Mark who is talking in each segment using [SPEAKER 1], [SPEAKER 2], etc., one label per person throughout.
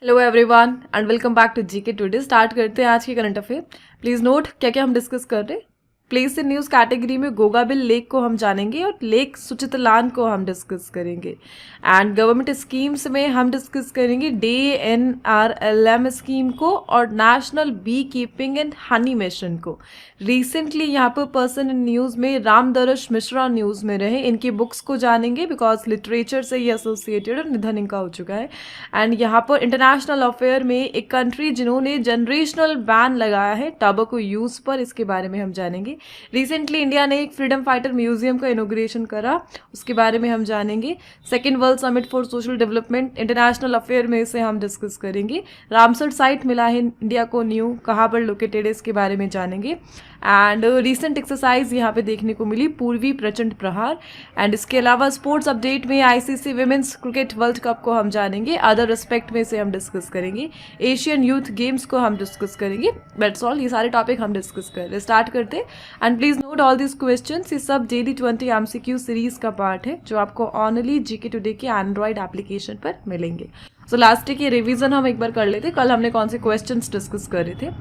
[SPEAKER 1] Hello everyone and welcome back to GK today. Start करते हैं आज के करंट अफेयर। प्लीज़ नोट क्या क्या हम डिस्कस कर रहे हैं। प्लेस इन न्यूज़ कैटेगरी में गोगाबिल लेक को हम जानेंगे और लेक सुचितलान को हम डिस्कस करेंगे। एंड गवर्नमेंट स्कीम्स में हम डिस्कस करेंगे DNRLM स्कीम को और national B keeping and honey mission को। रिसेंटली यहाँ पर पर्सन इन न्यूज़ में रामदर्श मिश्रा न्यूज़ में रहे, इनकी बुक्स को जानेंगे बिकॉज लिटरेचर से ये एसोसिएटेड और निधन इनका हो चुका है। एंड यहाँ पर इंटरनेशनल अफेयर में एक कंट्री जिन्होंने जनरेशनल बैन लगाया है टबैको यूज़ पर, इसके बारे में हम जानेंगे। रिसेंटली इंडिया ने एक फ्रीडम फाइटर म्यूजियम का इनोग्रेशन करा, उसके बारे में हम जानेंगे। Second world summit for social development international affair में इसे हम डिस्कस करेंगे। रामसर साइट मिला है इंडिया को न्यू, कहाँ पर लोकेटेड है इसके बारे में जानेंगे। एंड रिसेंट एक्सरसाइज यहाँ पे देखने को मिली पूर्वी प्रचंड प्रहार। एंड इसके अलावा स्पोर्ट्स अपडेट में ICC women's cricket world cup को हम जानेंगे। अदर रिस्पेक्ट में इसे हम डिस्कस करेंगे। एशियन यूथ गेम्स को हम डिस्कस करेंगे। दैट्स ऑल, ये सारे टॉपिक हम डिस्कस कर रहे हैं। स्टार्ट करते हैं। And please note all this questions, ये सब डेली 20 MCQ सीरीज का पार्ट है जो आपको ऑनली जीके टुडे के एंड्रॉइड एप्लीकेशन पर मिलेंगे। सो लास्ट डे की रिवीजन हम एक बार कर लेते। कल हमने कौन से क्वेश्चंस डिस्कस कर रहे थे।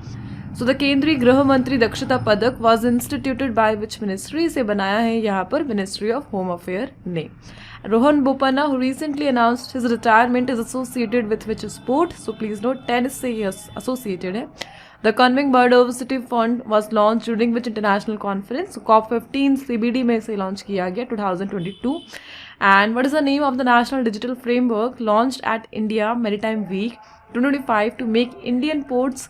[SPEAKER 1] सो द केंद्रीय गृह मंत्री दक्षता पदक was instituted by which ministry, से बनाया है यहाँ पर मिनिस्ट्री ऑफ होम अफेयर ने। Rohan Bopanna who recently announced his retirement is associated with which sport, so please note tennis से ये associated है। The Conving Biodiversity Fund was launched during which international conference, COP15 CBD में इसे launch किया गया 2022। And what is the name of the national digital framework launched at India Maritime Week 2025 to make Indian ports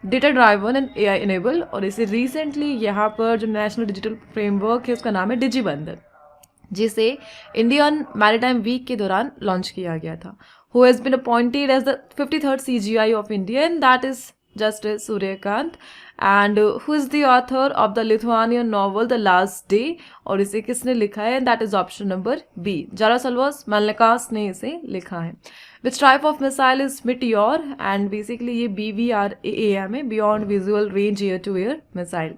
[SPEAKER 1] data driven and AI enable. और इसे recently यहाँ पर जो national digital framework है उसका नाम है डिजीबंधन, जिसे इंडियन मैरीटाइम वीक के दौरान लॉन्च किया गया था। Who has been appointed as the 53rd CGI of India and that is justice Suryakant. And who is the author of the Lithuanian novel the last day, और इसे किसने लिखा है, that is option number B, Jaroslavas Melnikas ने इसे लिखा है। Which type of missile is Meteor, and basically ये BVRAAM है, beyond visual range air to air missile.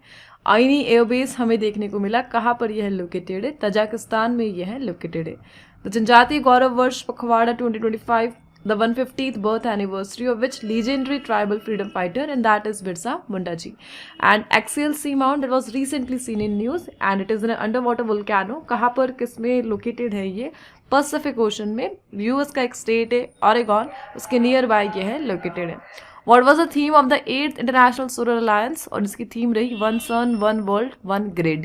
[SPEAKER 1] Ayni airbase हमें देखने को मिला, कहाँ पर यह लोकेटेड है, तजाकिस्तान में यह लोकेटेड है। द जनजातीय गौरव वर्ष पखवाड़ा 2025, the 150th birth anniversary of which legendary tribal freedom fighter, and that is Birsa Munda ji. And axial seamount that was recently seen in news and it is an underwater volcano, कहाँ पर किस में located है ये, Pacific ocean में, US का एक state है ऑरेगॉन, उसके नियर बाय ये है लोकेटेड है। What was the theme of the 8th International Solar Alliance, और इसकी थीम रही One Sun, One World, One Grid.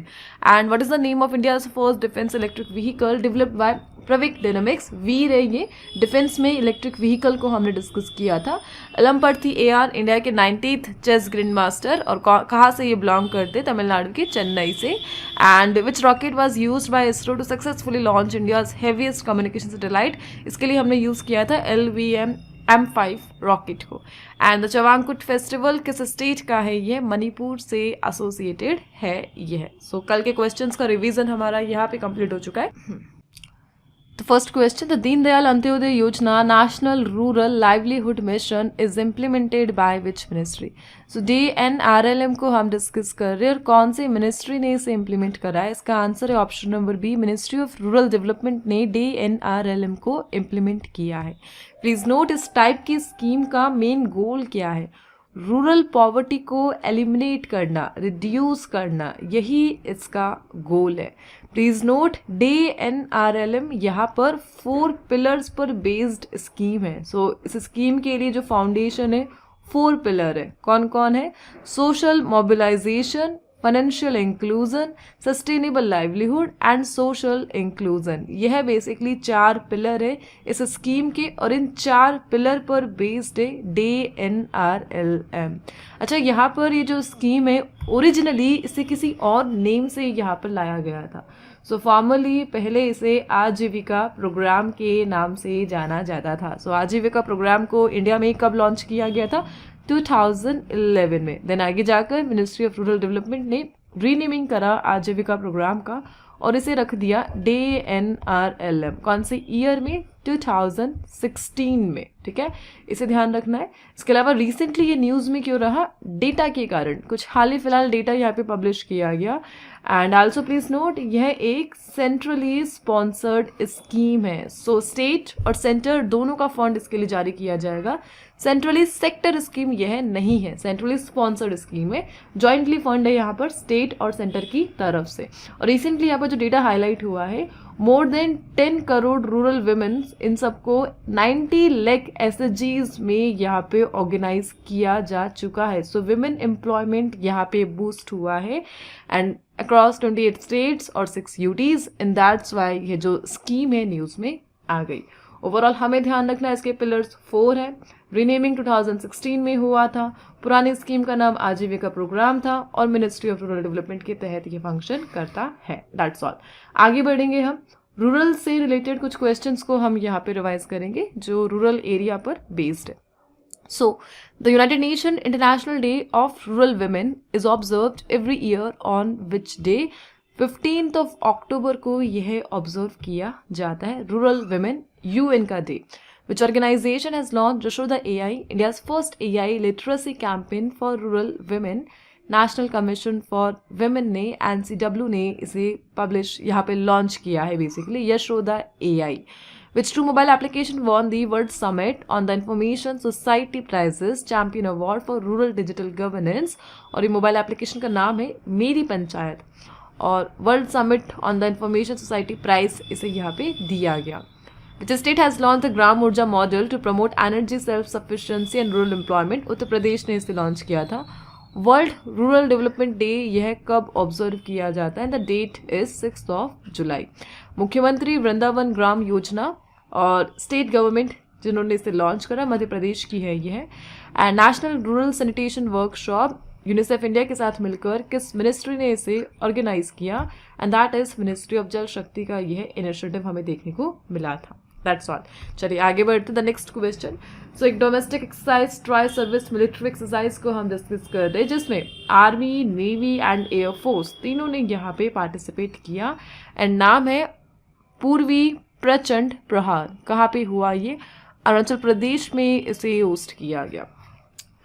[SPEAKER 1] And what is the name of India's first defense electric vehicle developed by Pravaig dynamics, we रहेंगे। Defence में electric vehicle को हमने discuss किया था। अलमपर्थी AR India के 90th चेस ग्रैंड मास्टर, और कहाँ से ये बिलोंग करते, तमिलनाडु के चेन्नई से। And which rocket was used by ISRO to successfully launch India's heaviest communication satellite, इसके लिए हमने यूज़ किया था LVM M5 रॉकेट को। एंड द चवांगकुट फेस्टिवल किस स्टेट का है, ये मणिपुर से एसोसिएटेड है यह। सो कल के क्वेश्चंस का रिवीजन हमारा यहाँ पे कंप्लीट हो चुका है। The first question, the Deen Dayal Antyodaya Yojana National Rural Livelihood Mission is implemented by which ministry? So DNRLM को हम डिस्कस कर रहे हैं, और कौन सी मिनिस्ट्री ने इसे इम्प्लीमेंट करा है, इसका आंसर है option number B, ministry of rural development ने DNRLM को इम्प्लीमेंट किया है। प्लीज नोट इस टाइप की स्कीम का मेन गोल क्या है, रूरल पॉवर्टी को एलिमिनेट करना, रिड्यूस करना, यही इसका गोल है। प्लीज नोट DNRLM यहाँ पर 4 पिलर्स पर बेस्ड स्कीम है। सो इस स्कीम के लिए जो फाउंडेशन है 4 पिलर है, कौन कौन है, social mobilization, financial inclusion, sustainable livelihood and social inclusion. यह बेसिकली 4 पिलर है इस स्कीम के, और इन 4 पिलर पर बेस्ड है DNRLM। अच्छा, यहाँ पर ये जो स्कीम है ओरिजिनली इसे किसी और नेम से यहाँ पर लाया गया था। सो फॉर्मली पहले इसे आजीविका प्रोग्राम के नाम से जाना जाता था। सो आजीविका प्रोग्राम को इंडिया में कब लॉन्च किया गया था, 2011 में। देन आगे जाकर मिनिस्ट्री ऑफ रूरल डेवलपमेंट ने रीनेमिंग करा आजीविका प्रोग्राम का, और इसे रख दिया DNRLM। कौन से ईयर में, 2016 में, ठीक है, इसे ध्यान रखना है। इसके अलावा रिसेंटली ये न्यूज़ में क्यों रहा, डेटा के कारण, कुछ हाल ही फिलहाल डेटा यहाँ पे पब्लिश किया गया। एंड आल्सो प्लीज नोट, यह एक सेंट्रली स्पॉन्सर्ड स्कीम है। सो स्टेट और सेंटर दोनों का फंड इसके लिए जारी किया जाएगा। सेंट्रली सेक्टर स्कीम यह नहीं है, सेंट्रली स्पॉन्सर्ड स्कीम है, जॉइंटली फंड है यहाँ पर स्टेट और सेंटर की तरफ से। और रिसेंटली यहाँ पर जो डेटा हाईलाइट हुआ है, more than 10 crore rural women, इन सबको 90 लाख SHGs में यहाँ पे ऑर्गेनाइज किया जा चुका है। सो वुमेन एम्प्लॉयमेंट यहाँ पे बूस्ट हुआ है एंड अक्रॉस 28 स्टेट्स और 6 UTs, एंड दैट्स वाई ये जो स्कीम है न्यूज़ में आ गई। ओवरऑल हमें ध्यान रखना है, इसके पिलर्स 4 है। रीनेमिंग 2016 में हुआ था, पुरानी स्कीम का नाम आजीविका प्रोग्राम था और मिनिस्ट्री ऑफ रूरल डेवलपमेंट के तहत ये फंक्शन करता है। That's all. आगे बढ़ेंगे हम, रूरल से रिलेटेड कुछ क्वेश्चंस को हम यहाँ पे रिवाइज करेंगे जो रूरल एरिया पर बेस्ड है। So, the United Nations International Day of Rural Women is observed every year on which day? 15th of October को यह ऑब्जर्व किया जाता है, रूरल वुमेन UN का day. Which organization has launched Yashoda AI, India's first AI literacy campaign for rural women? National commission for women ने, NCW ने इसे publish यहाँ पे लॉन्च किया है basically, Yashoda AI। Which true mobile application won the World Summit on the Information Society Prizes Champion Award for Rural Digital Governance? और ये mobile application का नाम है मेरी पंचायत, और world summit on the information society prize इसे यहाँ पे दिया गया। Which state has launched the Gram Urja model to promote energy self sufficiency and rural employment? Uttar Pradesh ने इसे लॉन्च किया था। वर्ल्ड रूरल डेवलपमेंट डे यह कब ऑब्जर्व किया जाता है? द डेट इज 6 जुलाई। मुख्यमंत्री वृंदावन ग्राम योजना और स्टेट गवर्नमेंट जिन्होंने इसे लॉन्च करा, मध्य प्रदेश की है यह। And national rural sanitation workshop UNICEF India के साथ मिलकर किस मिनिस्ट्री ने इसे ऑर्गेनाइज किया? And that is ministry of जल शक्ति का यह इनिशिएटिव हमें देखने को मिला था। That's all. चलिए आगे बढ़ते द नेक्स्ट क्वेश्चन। सो एक domestic exercise tri service military exercise को हम डिस्कस कर रहे हैं, जिसमें आर्मी, नेवी एंड एयरफोर्स तीनों ने यहाँ पे पार्टिसिपेट किया। एंड नाम है पूर्वी प्रचंड प्रहार। कहाँ पे हुआ ये? अरुणाचल प्रदेश में इसे होस्ट किया गया।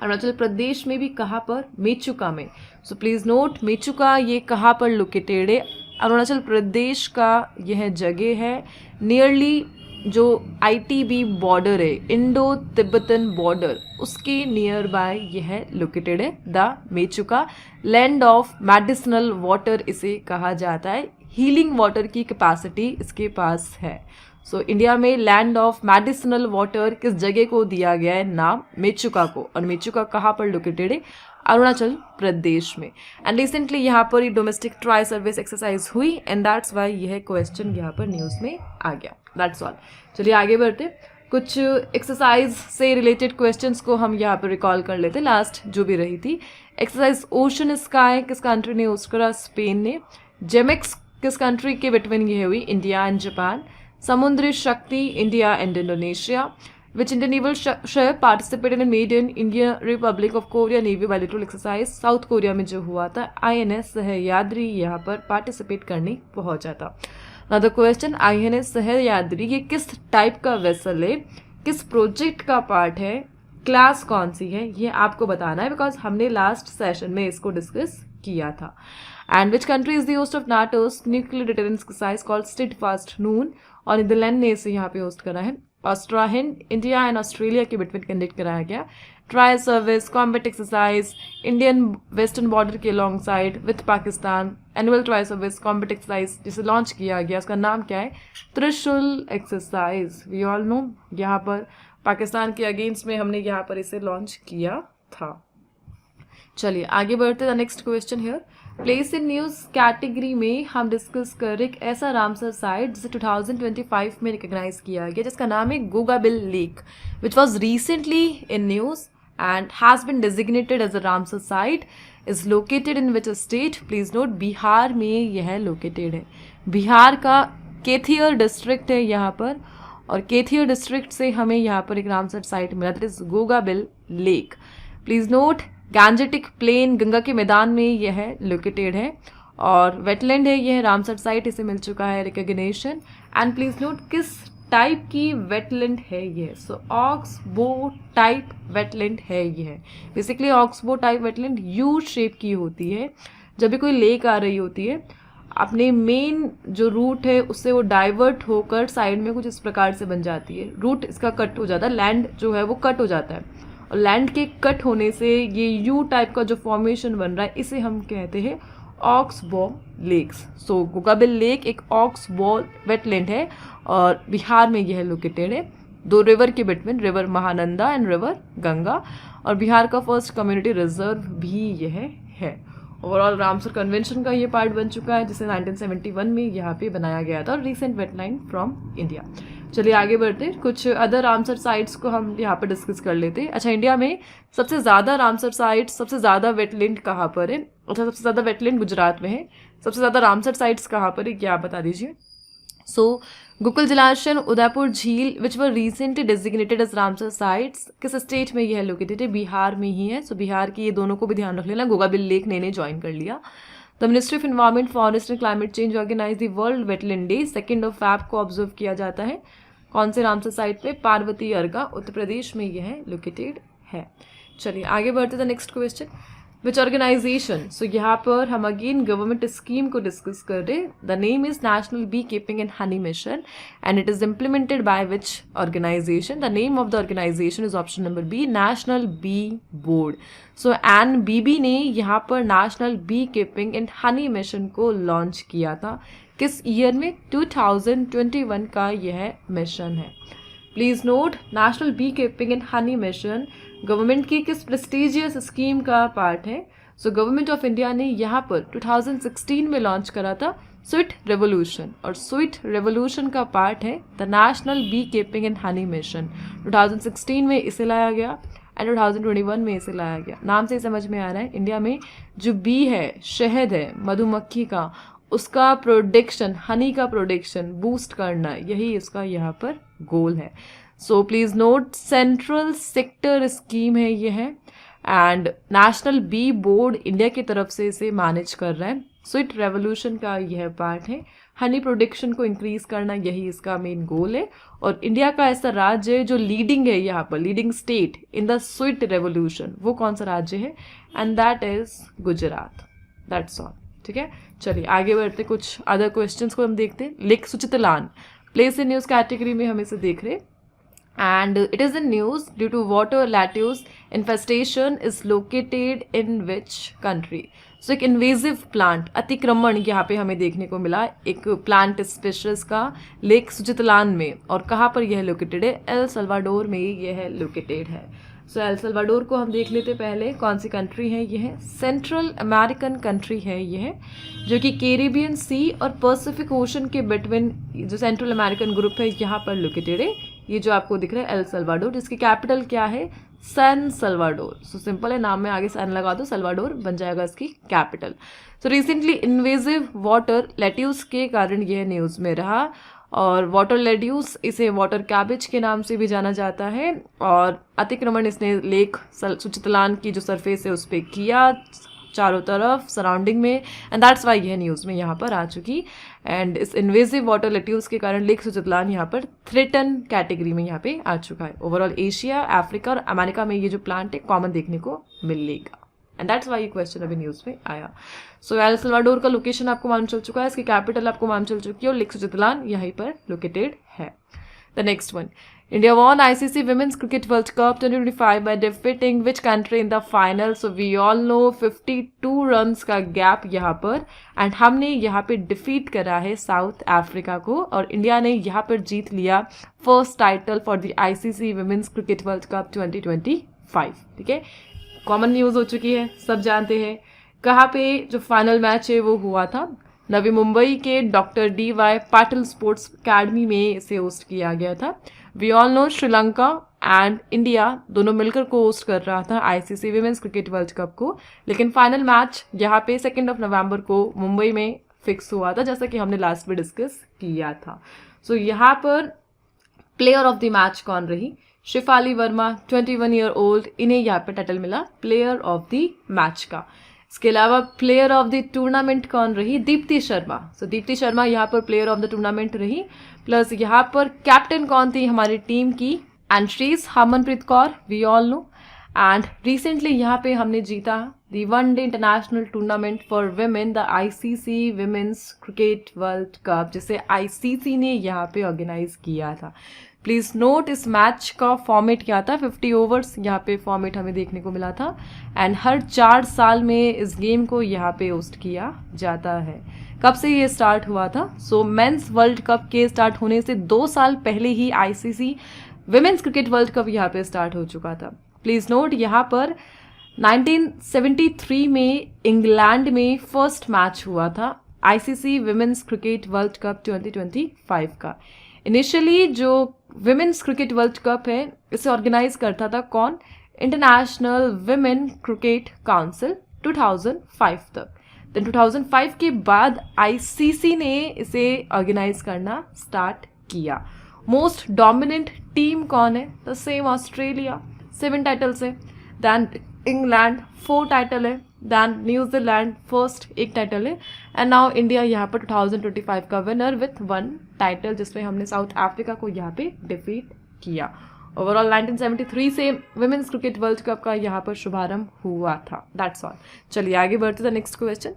[SPEAKER 1] अरुणाचल प्रदेश में भी कहाँ पर? मेचुका में। सो प्लीज नोट, मेचुका ये कहाँ पर लोकेटेड है? अरुणाचल प्रदेश का यह जगह है नियरली जो ITB बॉर्डर है, इंडो तिब्बतन बॉर्डर, उसके नियर बाय यह लोकेटेड है। The Mechuka land of medicinal water इसे कहा जाता है। हीलिंग वाटर की कैपेसिटी इसके पास है। सो इंडिया में लैंड ऑफ मेडिसिनल वाटर किस जगह को दिया गया है नाम? मेचुका को। और मेचुका कहाँ पर लोकेटेड है? अरुणाचल प्रदेश में। एंड रिसेंटली यहाँ पर डोमेस्टिक ट्राई सर्विस एक्सरसाइज हुई एंड दैट्स वाई यह क्वेश्चन यहाँ पर न्यूज़ में आ गया। That's all. चलिए आगे बढ़ते, कुछ एक्सरसाइज से रिलेटेड क्वेश्चंस को हम यहाँ पर रिकॉल कर लेते। लास्ट जो भी रही थी एक्सरसाइज ओशन स्काई किस कंट्री ने होस्ट करा? स्पेन ने। जेमेक्स किस कंट्री के बिटवीन ये हुई? India and Japan. समुद्री शक्ति India and Indonesia. Which Indian naval ship participated in made in Indian Republic of Korea Navy bilateral exercise? South Korea में जो हुआ था INS सह्याद्री यहाँ पर पार्टिसिपेट करने पहुंचा था। Now the question, INS Sahyadri ये किस टाइप का वेसल है, किस प्रोजेक्ट का पार्ट है, क्लास कौन सी है, ये आपको बताना है बिकॉज हमने लास्ट सेशन में इसको डिस्कस किया था। And which country is the host of NATO's nuclear deterrence exercise called Steadfast Noon? और नीदरलैंड ने इसे यहाँ पे होस्ट करा है। AustraHind India and Australia के बिटवीन कंडक्ट कराया गया। Tri service combat exercise Indian western border के long side with Pakistan. Annual tri service combat exercise जिसे लॉन्च किया गया उसका नाम क्या है? त्रिशूल एक्सरसाइज। वी ऑल नो यहाँ पर पाकिस्तान के अगेंस्ट में हमने यहाँ पर इसे लॉन्च किया था। चलिए आगे बढ़ते the next question here. Place in news category में हम डिस्कस कर रहे एक ऐसा रामसर साइट जिसे 2025 में रिकॉग्नाइज किया गया जिसका नाम है Gogabil lake, which was recently in news and has been designated as a Ramsar site. Is located in which state? Please note, Bihar में यह लोकेटेड है। बिहार का केथियर डिस्ट्रिक्ट है यहाँ पर, और केथियर डिस्ट्रिक्ट से हमें यहाँ पर एक रामसर साइट मिला, that is Gogabil lake. Please note, Gangetic plain Ganga के मैदान में यह लोकेटेड है और वेटलैंड है यह रामसर साइट, इसे मिल चुका है रिकॉग्निशन। एंड प्लीज नोट, किस टाइप की वेटलैंड है ये। सो ऑक्सबो टाइप वेटलैंड है ये। Basically oxbow type wetland U shape की होती है। जब भी कोई लेक आ रही होती है, अपने मेन जो रूट है उससे वो डाइवर्ट होकर साइड में कुछ इस प्रकार से बन जाती है। रूट इसका कट हो जाता है, लैंड जो है वो कट हो जाता है, और लैंड के कट होने से ये यू टाइप का जो फॉर्मेशन बन रहा है इसे हम कहते हैं ऑक्सबो लेक्स। सो गोगाबिल लेक एक ऑक्सबो वेटलैंड है और बिहार में यह लोकेटेड है, दो रिवर के between, river Mahananda and river Ganga, और बिहार का फर्स्ट कम्युनिटी रिजर्व भी यह है। ओवरऑल रामसर कन्वेंशन का ये पार्ट बन चुका है जिसे 1971 में यहाँ पे बनाया गया था, और रिसेंट वेटलैंड फ्रॉम इंडिया। चलिए आगे बढ़ते, कुछ अदर रामसर साइट्स को हम यहाँ पर डिस्कस कर लेते हैं। अच्छा, इंडिया में सबसे ज़्यादा रामसर साइट्स, सबसे ज़्यादा वेटलैंड कहाँ पर है? अच्छा, सबसे ज़्यादा वेटलैंड गुजरात में है। सबसे ज़्यादा रामसर साइट्स कहाँ पर है क्या आप बता दीजिए। सो Gokul Jalashay, Udaipur Jheel which were recently designated as Ramsar sites, किस स्टेट में यह लोकेटेड है? बिहार में ही है। सो बिहार की ये दोनों को भी ध्यान रख लेना। गोगाबिल लेक ने ज्वाइन कर लिया। The ministry of environment, forest and climate change organise the world wetland day 2 Feb को ऑब्जर्व किया जाता है। कौन से रामसर साइट पे? पार्वती अर्गा, उत्तर प्रदेश में यह लोकेटेड है। चलिए आगे बढ़ते the next question, which organisation. So यहाँ पर हम अगेन गवर्नमेंट स्कीम को डिस्कस कर रहे। The name is National B keeping and Honey Mission and it is implemented by which organisation? The name of the organisation is option number B, National B Board. So NBB ने यहाँ पर National B keeping and honey mission को launch किया था। किस year में? 2021 का यह मिशन है। Please note, national B keeping and Honey mission government की किस प्रेस्टिजियस स्कीम का पार्ट है? सो गवर्नमेंट ऑफ इंडिया ने यहाँ पर 2016 में लॉन्च करा था स्वीट रेवोल्यूशन, और स्वीट रेवोल्यूशन का पार्ट है the national B keeping and Honey mission. 2016 में इसे लाया गया एंड 2021 में इसे लाया गया। नाम से ही समझ में आ रहा है, इंडिया में जो बी है, शहद है, मधुमक्खी का, उसका प्रोडक्शन, हनी का प्रोडक्शन बूस्ट करना, यही इसका यहाँ पर गोल है। So please note, central sector scheme है ये है, and national B board India की तरफ से इसे मैनेज कर रहा है। स्वीट रेवोल्यूशन का यह पार्ट है, हनी प्रोडक्शन को इंक्रीज करना, यही इसका मेन गोल है। और इंडिया का ऐसा राज्य है जो लीडिंग है यहाँ पर, leading state in the sweet revolution, वो कौन सा राज्य है? And that is Gujarat. That's all. ठीक है, चलिए आगे बढ़ते, कुछ अदर क्वेश्चंस को हम देखते हैं। Lake Suchitlan, place in news category में हम इसे देख रहे, and it is in news due to water lettuce infestation is located in which country? So एक इन्वेजिव प्लांट, अतिक्रमण यहाँ पे हमें देखने को मिला, एक प्लांट स्पीशीज का लेक सुचितलान में, और कहाँ पर यह लोकेटेड है? एल सल्वाडोर में यह लोकेटेड है। सो एल सल्वाडोर को हम देख लेते पहले, कौन सी कंट्री है यह? सेंट्रल अमेरिकन कंट्री है यह, जो कि कैरिबियन सी और पैसिफिक ओशन के बिटवीन जो सेंट्रल अमेरिकन ग्रुप है यहाँ पर लोकेटेड है। ये जो आपको दिख रहा है एल सल्वाडोर, जिसकी कैपिटल क्या है? San Salvador. सो सिंपल है, नाम में आगे सैन लगा दो, सल्वाडोर बन जाएगा इसकी capital. So recently invasive water lettuce के कारण यह न्यूज़ में रहा, और वाटर लेड्यूस इसे वाटर कैबेज के नाम से भी जाना जाता है, और अतिक्रमण इसने लेक सुचितलान की जो सरफेस है उस पर किया, चारों तरफ सराउंडिंग में, एंड दैट्स वाई यह न्यूज़ में यहाँ पर आ चुकी। एंड इस इन्वेजिव वाटर लेट्यूस के कारण लेक सुचितलान यहाँ पर थ्रेटन कैटेगरी में यहाँ पे आ चुका है। ओवरऑल एशिया, अफ्रीका और अमेरिका में ये जो प्लांट है कॉमन देखने को मिलेगा, एंड दैट्स वाई ये क्वेश्चन अभी न्यूज़ में आया। सो एल सल्वाडोर का लोकेशन आपको मालूम चल चुका है, इसकी कैपिटल आपको मालूम चल चुकी है, और लेक सुचितलान यहीं पर लोकेटेड है। The next one, India won ICC Women's Cricket World Cup 2025 by defeating which country in the final? So we all know 52 runs का गैप यहाँ पर, एंड हमने यहाँ पे डिफीट करा है साउथ अफ्रीका को, और इंडिया ने यहाँ पर जीत लिया first title for the ICC Women's Cricket World Cup 2025। ठीक है, कॉमन न्यूज़ हो चुकी है, सब जानते हैं। कहाँ पे जो फाइनल मैच है वो हुआ था? नवी मुंबई के doctor DY Patil sports academy में इसे होस्ट किया गया था। We all know Sri Lanka and India दोनों मिलकर को होस्ट कर रहा था ICC women's cricket world cup को, लेकिन फाइनल मैच यहाँ पे 2 नवंबर को मुंबई में फिक्स हुआ था, जैसा कि हमने लास्ट में डिस्कस किया था। सो यहाँ पर प्लेयर ऑफ द मैच कौन रही? शिफाली वर्मा, 21 ईयर ओल्ड, इन्हें यहाँ पे टाइटल मिला प्लेयर ऑफ द मैच का। इसके अलावा प्लेयर ऑफ द टूर्नामेंट कौन रही? दीप्ति शर्मा। सो दीप्ति शर्मा यहाँ पर प्लेयर ऑफ द टूर्नामेंट रही। प्लस यहाँ पर कैप्टन कौन थी हमारी टीम की? And she is Harmanpreet Kaur, we all know. And recently यहाँ पे हमने जीता the one day international tournament for women, the ICC women's cricket world cup, जिसे आईसीसी ने यहाँ पे ऑर्गेनाइज किया था। प्लीज़ नोट इस मैच का फॉर्मेट क्या था? 50 ओवर्स यहाँ पे फॉर्मेट हमें देखने को मिला था। एंड हर 4 साल में इस गेम को यहाँ पे होस्ट किया जाता है। कब से ये स्टार्ट हुआ था? सो मेंस वर्ल्ड कप के स्टार्ट होने से 2 साल पहले ही ICC women's cricket world cup यहाँ पे स्टार्ट हो चुका था। प्लीज़ नोट यहाँ पर 1973 में इंग्लैंड में फर्स्ट मैच हुआ था ICC women's cricket world cup 2025 का। इनिशियली जो विमेन्स क्रिकेट वर्ल्ड कप है इसे ऑर्गेनाइज करता था कौन? इंटरनेशनल विमेन क्रिकेट काउंसिल 2005 तक। देन 2005 के बाद आईसीसी ने इसे ऑर्गेनाइज करना स्टार्ट किया। मोस्ट डोमिनेंट टीम कौन है? द सेम ऑस्ट्रेलिया, 7 टाइटल्स है। दैन इंग्लैंड 4 टाइटल है। दैन न्यूजीलैंड फर्स्ट 1 टाइटल है। एंड नाउ इंडिया यहाँ पर 2025 का विनर विथ 1 टाइटल, जिसमें हमने साउथ अफ्रीका को यहाँ पे डिफीट किया। ओवरऑल 1973 से विमेन्स क्रिकेट वर्ल्ड कप का यहाँ पर शुभारंभ हुआ था। That's all. चलिए आगे बढ़ते थे। Next question,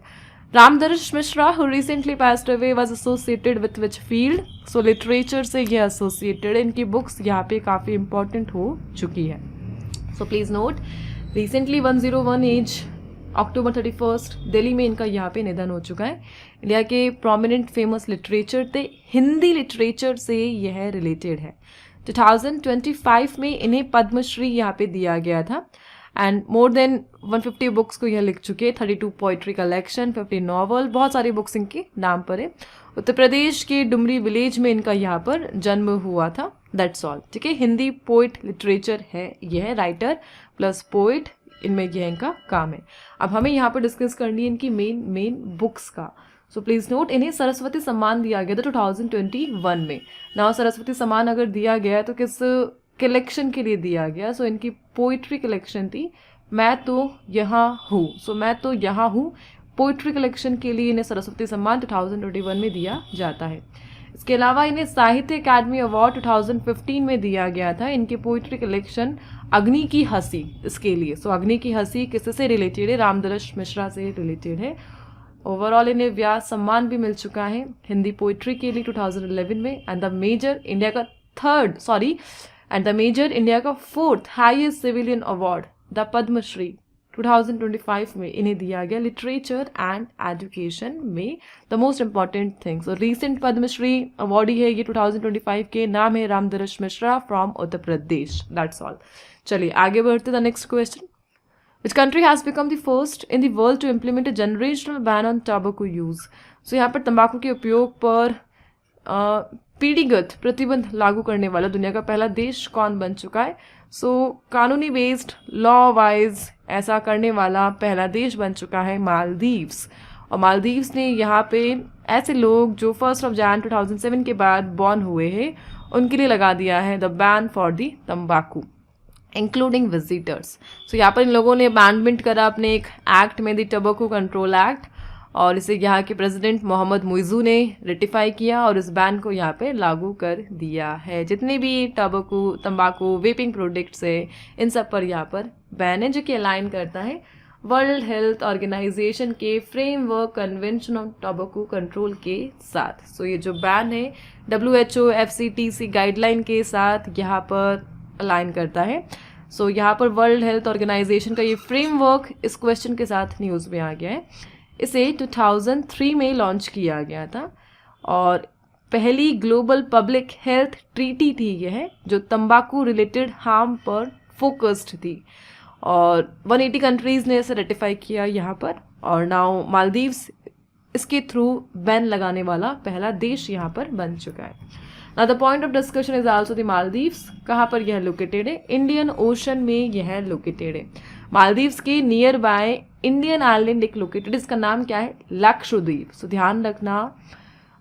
[SPEAKER 1] Ramdarsh Mishra who recently passed away was associated with which field? So literature से ये एसोसिएटेड, इनकी बुक्स यहाँ पे काफ़ी इंपॉर्टेंट हो चुकी है। So please note recently 101 age October 31 Delhi में इनका यहाँ पे निधन हो चुका है। इंडिया के प्रोमिनेंट फेमस लिटरेचर थे, हिंदी लिटरेचर से यह रिलेटेड है। 2025 में इन्हें पद्मश्री यहाँ पे दिया गया था। एंड मोर देन 150 बुक्स को यह लिख चुके हैं, 32 पोइट्री कलेक्शन, 50 नॉवल, बहुत सारी बुक्स इनके नाम पर है। उत्तर प्रदेश के डुमरी विलेज में इनका यहाँ पर जन्म हुआ था। That's all. ठीक है, हिंदी पोइट लिटरेचर है यह, राइटर प्लस पोइट, इनमें यह इनका काम है। अब हमें यहाँ पर डिस्कस करनी है इनकी मेन बुक्स का। सो प्लीज़ नोट इन्हें सरस्वती सम्मान दिया गया था 2021 में। नाउ सरस्वती सम्मान अगर दिया गया तो किस कलेक्शन के लिए दिया गया? सो इनकी पोइट्री कलेक्शन थी मैं तो यहाँ हूँ। सो मैं तो यहाँ हूँ पोइट्री कलेक्शन के लिए इन्हें सरस्वती सम्मान 2021 में दिया जाता है। इसके अलावा इन्हें साहित्य अकादमी अवार्ड 2015 में दिया गया था इनकी पोइट्री कलेक्शन अग्नि की हंसी, इसके लिए। सो अग्नि की हंसी किससे रिलेटेड है? रामदर्श मिश्रा से रिलेटेड है। ओवरऑल इन्हें व्यास सम्मान भी मिल चुका है हिंदी पोइट्री के लिए 2011 में। एंड द मेजर इंडिया का 4th highest civilian award the Padmashri 2025 में इन्हें दिया गया लिटरेचर एंड एजुकेशन में। द मोस्ट इंपॉर्टेंट थिंग्स और रिसेंट पद्मश्री अवार्डी है ये 2025 के, नाम है Ramdarsh Mishra from Uttar Pradesh. That's all. चलिए आगे बढ़ते the next question, which country has become the first in the world to implement a generational ban on tobacco use? So यहाँ पर तंबाकू के उपयोग पर पीढ़ीगत प्रतिबंध लागू करने वाला दुनिया का पहला देश कौन बन चुका है? सो कानूनी बेस्ड लॉ वाइज ऐसा करने वाला पहला देश बन चुका है मालदीव्स। और मालदीव्स ने यहाँ पे ऐसे लोग जो 1 जनवरी 2007 के बाद बॉर्न हुए हैं उनके लिए लगा दिया है द बैन फॉर दी तंबाकू इंक्लूडिंग विजिटर्स। सो यहाँ पर इन लोगों ने अमेंडमेंट करा अपने एक एक्ट में, द टोबैको कंट्रोल एक्ट, और इसे यहाँ के प्रेसिडेंट मोहम्मद मुइज़ू ने रेटिफाई किया और इस बैन को यहाँ पे लागू कर दिया है। जितने भी तंबाकू वेपिंग प्रोडक्ट्स है इन सब पर यहाँ पर बैन है, जो कि अलाइन करता है वर्ल्ड हेल्थ ऑर्गेनाइजेशन के framework convention on tobacco control के साथ। सो ये जो बैन है WHO FCTC गाइडलाइन के साथ यहाँ पर अलाइन करता है। सो यहाँ पर वर्ल्ड हेल्थ ऑर्गेनाइजेशन का ये फ्रेमवर्क इस क्वेश्चन के साथ न्यूज़ में आ गया है। इसे 2003 में लॉन्च किया गया था और पहली ग्लोबल पब्लिक हेल्थ ट्रीटी थी यह, जो तंबाकू रिलेटेड हार्म पर फोकस्ड थी और 180 कंट्रीज़ ने इसे रेटिफाई किया यहाँ पर। और नाउ मालदीव्स इसके थ्रू बैन लगाने वाला पहला देश यहाँ पर बन चुका है। Now the point of discussion is also the Maldives. कहाँ पर यह लोकेटेड है? इंडियन ओशन में यह लोकेटेड है। मालदीव्स के नियर बाय इंडियन आइलैंड एक लोकेटेड, इसका नाम क्या है? लक्षद्वीप। सो ध्यान रखना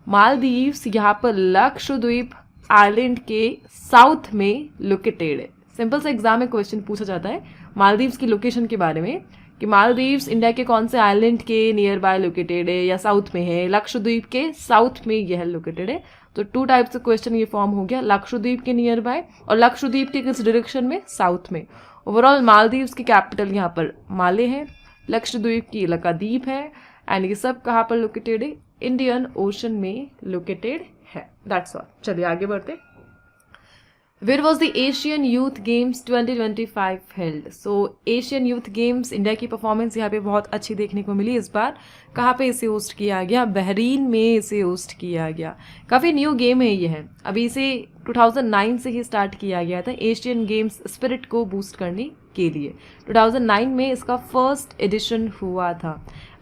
[SPEAKER 1] मालदीव्स यहाँ पर लक्षद्वीप आइलैंड के साउथ में लोकेटेड है। सिंपल सा एग्जाम में क्वेश्चन पूछा जाता है मालदीव्स की लोकेशन के बारे में कि मालदीव्स इंडिया के कौन से आइलैंड के नियर बाय लोकेटेड है या साउथ में है, लक्षद्वीप के साउथ में यह लोकेटेड है। तो 2 टाइप्स ऑफ क्वेश्चन ये फॉर्म हो गया, लक्षद्वीप के नियर बाय और लक्षद्वीप के किस डायरेक्शन में, साउथ में। ओवरऑल मालदीव्स की कैपिटल यहाँ पर माले है, लक्षद्वीप की लक्षद्वीप है, एंड ये सब कहाँ पर लोकेटेड है, इंडियन ओशन में लोकेटेड है। That's all. चलिए आगे बढ़ते। Where was the Asian Youth Games 2025 held? So Asian Youth Games India की परफॉर्मेंस यहाँ पे बहुत अच्छी देखने को मिली इस बार। कहाँ पे इसे होस्ट किया गया, बहरीन में इसे होस्ट किया गया। काफ़ी न्यू गेम है ये है, अभी इसे 2009 से ही स्टार्ट किया गया था एशियन गेम्स स्पिरिट को बूस्ट करने के लिए। 2009 में इसका फर्स्ट एडिशन हुआ था।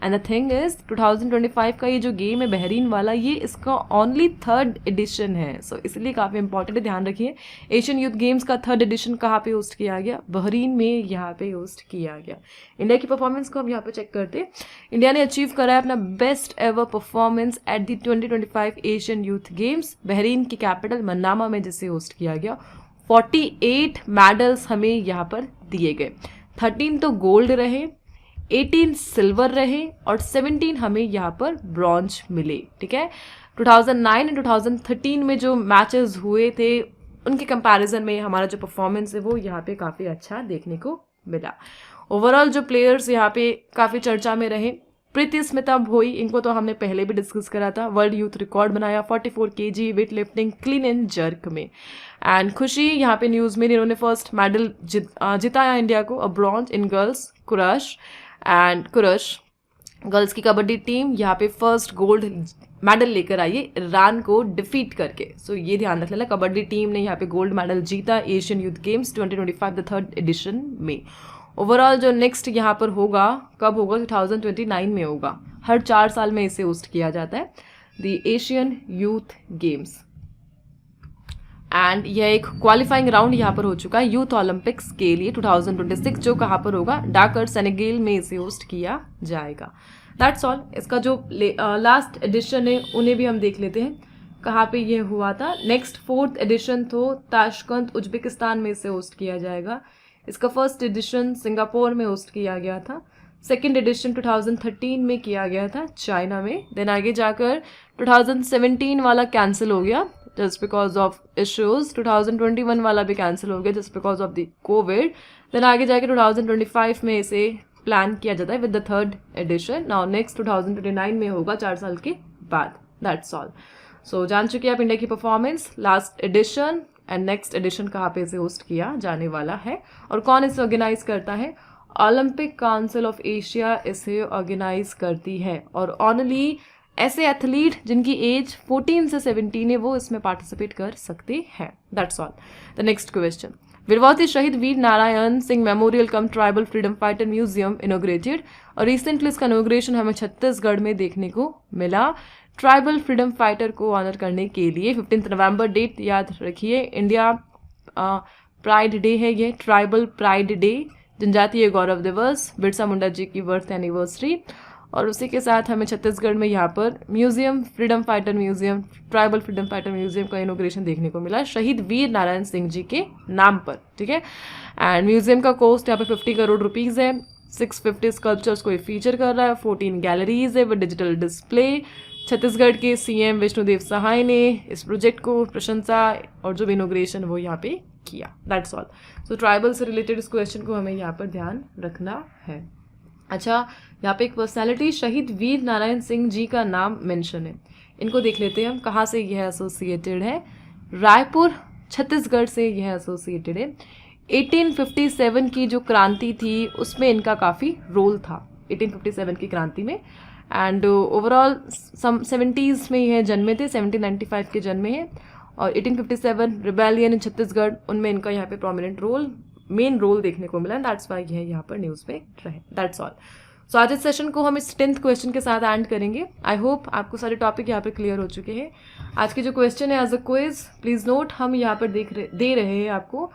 [SPEAKER 1] एंड द थिंग इज 2025 का ये जो गेम है बहरीन वाला, ये इसका ओनली 3rd एडिशन है। सो इसलिए काफ़ी इंपॉर्टेंट है, ध्यान रखिए। एशियन यूथ गेम्स का 3rd एडिशन कहाँ पे होस्ट किया गया, बहरीन में यहाँ पे होस्ट किया गया। इंडिया की परफॉर्मेंस को हम यहाँ पे चेक करते हैं। इंडिया ने अचीव करा है अपना best ever performance at the 2025 Asian youth games, Bahrain की कैपिटल मन्नामा में जिसे होस्ट किया गया। 48 मेडल्स हमें यहाँ पर दिए गए, 13 तो गोल्ड रहे, 18 सिल्वर रहे और 17 हमें यहाँ पर ब्रॉन्ज मिले। ठीक है, 2009 एंड 2013 में जो मैचेस हुए थे उनके कंपैरिजन में हमारा जो परफॉर्मेंस है वो यहाँ पे काफ़ी अच्छा देखने को मिला। ओवरऑल जो प्लेयर्स यहाँ पे काफ़ी चर्चा में रहे, प्रीति स्मिता भोई, इनको तो हमने पहले भी डिस्कस करा था, वर्ल्ड यूथ रिकॉर्ड बनाया 44 kg weight lifting clean and jerk में। एंड खुशी यहाँ पे न्यूज़ में, इन्होंने फर्स्ट मेडल जिताया इंडिया को, a bronze in girls kurash and kurash girls की कबड्डी टीम यहाँ पे फर्स्ट गोल्ड मेडल लेकर आई है ईरान को डिफीट करके। सो ये ध्यान रख लेना, कबड्डी टीम ने यहाँ पे गोल्ड मेडल जीता Asian youth games 2025 the 3rd edition में। ओवरऑल जो नेक्स्ट यहाँ पर होगा, कब होगा, 2029 में होगा। हर 4 साल में इसे होस्ट किया जाता है, the Asian youth games. And यह एक क्वालिफाइंग राउंड यहाँ पर हो चुका है यूथ ओलंपिक्स के लिए 2026, जो कहाँ पर होगा, डाकर सेनेगल में इसे होस्ट किया जाएगा। That's all. इसका जो लास्ट एडिशन है उन्हें भी हम देख लेते हैं, कहाँ पे ये हुआ था। नेक्स्ट 4th एडिशन तो ताशकंद उज्बेकिस्तान में इसे होस्ट किया जाएगा। इसका फर्स्ट एडिशन सिंगापुर में होस्ट किया गया था, 2nd एडिशन 2013 में किया गया था चाइना में। देन आगे जाकर 2017 वाला कैंसिल हो गया जस्ट बिकॉज ऑफ इश्यूज, 2021 वाला भी कैंसिल हो गया just because of the COVID. Then आगे जाकर 2025 में इसे प्लान किया जाता है with the 3rd edition. Now next 2029 में होगा 4 साल के बाद। That's all. सो जान चुके हैं आप इंडिया की performance, last edition and next edition कहाँ पे इसे होस्ट किया जाने वाला है और कौन इसे ऑर्गेनाइज करता है। ओलंपिक काउंसिल ऑफ एशिया इसे ऑर्गेनाइज करती है और ओनली ऐसे एथलीट जिनकी एज 14 से 17 है वो इसमें पार्टिसिपेट कर सकते हैं। That's all. The next question, वीरवाती Shaheed Veer Narayan Singh memorial cum tribal freedom fighter museum inaugurated, और रिसेंटली इसका इनोग्रेशन हमें छत्तीसगढ़ में देखने को मिला। ट्राइबल फ्रीडम फाइटर को ऑनर करने के लिए 15 नवंबर डेट याद रखिए, इंडिया प्राइड डे है ये, ट्राइबल प्राइड डे, जनजातीय गौरव दिवस, बिरसा मुंडा जी की बर्थ एनिवर्सरी। और उसी के साथ हमें छत्तीसगढ़ में यहाँ पर museum, freedom fighter museum, tribal freedom fighter museum का इनोग्रेशन देखने को मिला शहीद वीर नारायण सिंह जी के नाम पर। ठीक है, एंड म्यूजियम का कॉस्ट यहाँ पे 50 करोड़ रुपीज़ है, 650 स्कल्पचर्स को ये फीचर कर रहा है, 14 गैलरीज है विद डिजिटल डिस्प्ले। छत्तीसगढ़ के सीएम विष्णुदेव सहाय ने इस प्रोजेक्ट को प्रशंसा और जो भी इनोग्रेशन वो यहाँ पे किया। That's all. सो ट्राइबल से रिलेटेड इस क्वेश्चन को हमें यहाँ पर ध्यान रखना है। अच्छा, यहाँ पे एक पर्सनालिटी शहीद वीर नारायण सिंह जी का नाम मेंशन है, इनको देख लेते हैं हम कहाँ से यह एसोसिएटेड है। रायपुर छत्तीसगढ़ से यह एसोसिएटेड है। 1857 की जो क्रांति थी उसमें इनका काफ़ी रोल था, 1857 की क्रांति में। एंड ओवरऑल 70s में यह जन्मे थे, 1795 के जन्मे हैं। और 1857 रिबेलियन इन छत्तीसगढ़, उनमें इनका यहाँ पे प्रोमिनेंट रोल, मेन रोल देखने को मिला। दैट्स वाई यह यहाँ पर न्यूज़ में रहे। That's all. सो आज इस सेशन को हम इस 10th क्वेश्चन के साथ एंड करेंगे। आई होप आपको सारे टॉपिक यहाँ पर क्लियर हो चुके हैं। आज के जो क्वेश्चन है as a quiz, please note, हम यहाँ पर दे रहे हैं आपको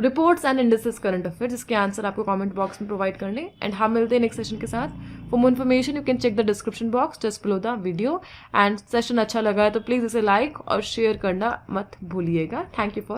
[SPEAKER 1] reports and indices current affair, जिसके आंसर आपको कमेंट बॉक्स में प्रोवाइड करने। एंड हम मिलते हैं नेक्स्ट सेशन के साथ। For more information you can check the description box just below the video. And session अच्छा लगा है तो प्लीज़ इसे लाइक और शेयर करना मत भूलिएगा। Thank you for